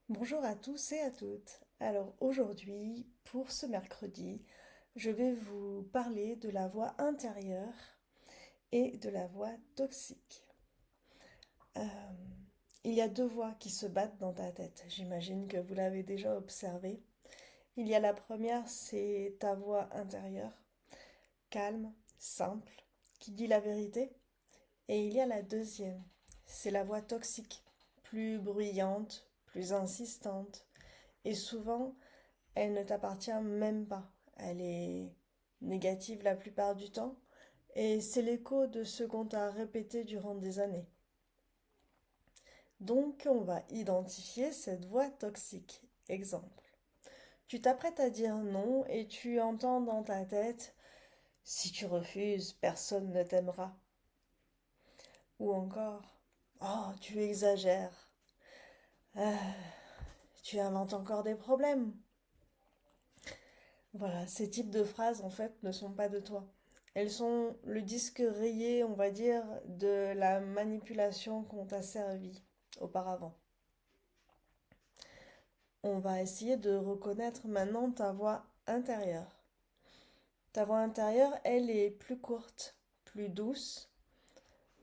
Bonjour à tous et à toutes. Alors aujourd'hui, pour ce mercredi, je vais vous parler de la voix intérieure et de la voix toxique. Euh, il y a deux voix qui se battent dans ta tête. J'imagine que vous l'avez déjà observé. Il y a la première, c'est ta voix intérieure, calme, simple, qui dit la vérité. Et il y a la deuxième, c'est la voix toxique, plus bruyante, plus insistante. Et souvent, elle ne t'appartient même pas. Elle est négative la plupart du temps et c'est l'écho de ce qu'on t'a répété durant des années. Donc, on va identifier cette voix toxique. Exemple. Tu t'apprêtes à dire non et tu entends dans ta tête: si tu refuses, personne ne t'aimera. Ou encore: oh, tu exagères. Ah, tu inventes encore des problèmes. Voilà, ces types de phrases en fait ne sont pas de toi. Elles sont le disque rayé, on va dire, de la manipulation qu'on t'a servi auparavant. On va essayer de reconnaître maintenant ta voix intérieure. Ta voix intérieure, elle est plus courte, plus douce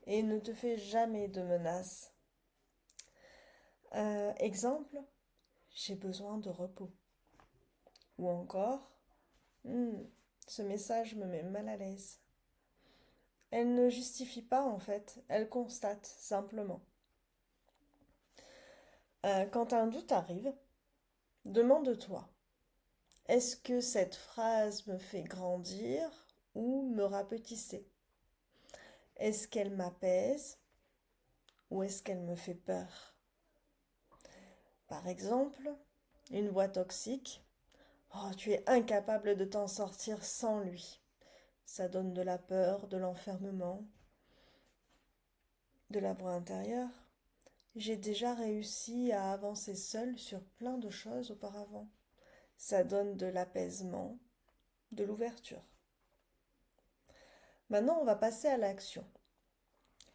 et ne te fait jamais de menaces. Exemple, j'ai besoin de repos. Ou encore, hmm, ce message me met mal à l'aise. Elle ne justifie pas en fait, elle constate simplement. Quand un doute arrive, demande-toi, est-ce que cette phrase me fait grandir ou me rapetisser? Est-ce qu'elle m'apaise ou est-ce qu'elle me fait peur? Par exemple, une voix toxique: oh, tu es incapable de t'en sortir sans lui. Ça donne de la peur, de l'enfermement, de la voix intérieure. J'ai déjà réussi à avancer seule sur plein de choses auparavant. Ça donne de l'apaisement, de l'ouverture. Maintenant, on va passer à l'action.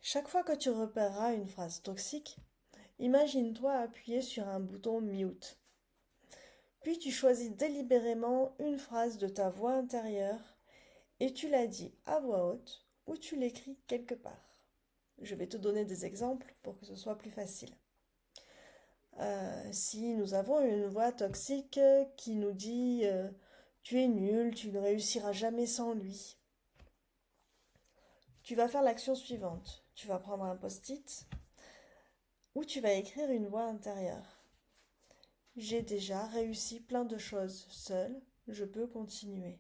Chaque fois que tu repéreras une phrase toxique, imagine-toi appuyer sur un bouton mute. Puis tu choisis délibérément une phrase de ta voix intérieure et tu la dis à voix haute ou tu l'écris quelque part. Je vais te donner des exemples pour que ce soit plus facile. Si nous avons une voix toxique qui nous dit tu es nul, tu ne réussiras jamais sans lui, tu vas faire l'action suivante. Tu vas prendre un post-it où tu vas écrire une voix intérieure. J'ai déjà réussi plein de choses seule, je peux continuer.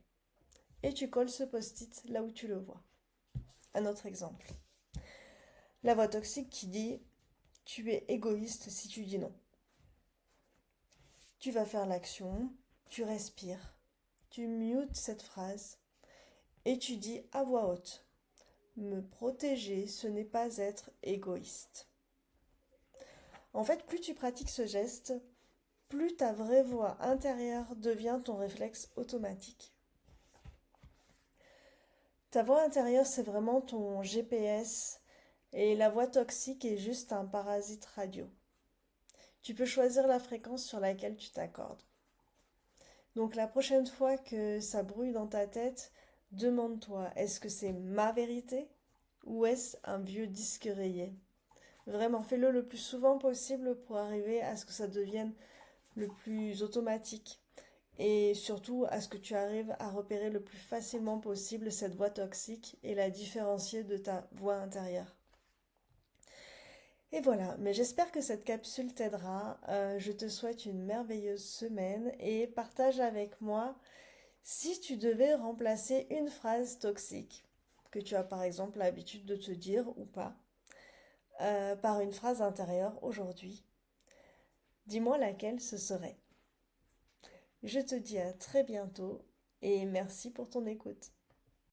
Et tu colles ce post-it là où tu le vois. Un autre exemple. La voix toxique qui dit tu es égoïste si tu dis non. Tu vas faire l'action, tu respires, tu mutes cette phrase et tu dis à voix haute: me protéger, ce n'est pas être égoïste. En fait, plus tu pratiques ce geste, plus ta vraie voix intérieure devient ton réflexe automatique. Ta voix intérieure, c'est vraiment ton GPS et la voix toxique est juste un parasite radio. Tu peux choisir la fréquence sur laquelle tu t'accordes. Donc la prochaine fois que ça brouille dans ta tête, demande-toi, est-ce que c'est ma vérité ou est-ce un vieux disque rayé? Vraiment, fais-le le plus souvent possible pour arriver à ce que ça devienne le plus automatique et surtout à ce que tu arrives à repérer le plus facilement possible cette voix toxique et la différencier de ta voix intérieure. Et voilà, mais j'espère que cette capsule t'aidera. Je te souhaite une merveilleuse semaine et partage avec moi si tu devais remplacer une phrase toxique, que tu as par exemple l'habitude de te dire ou pas, par une phrase intérieure aujourd'hui. Dis-moi laquelle ce serait. Je te dis à très bientôt et merci pour ton écoute.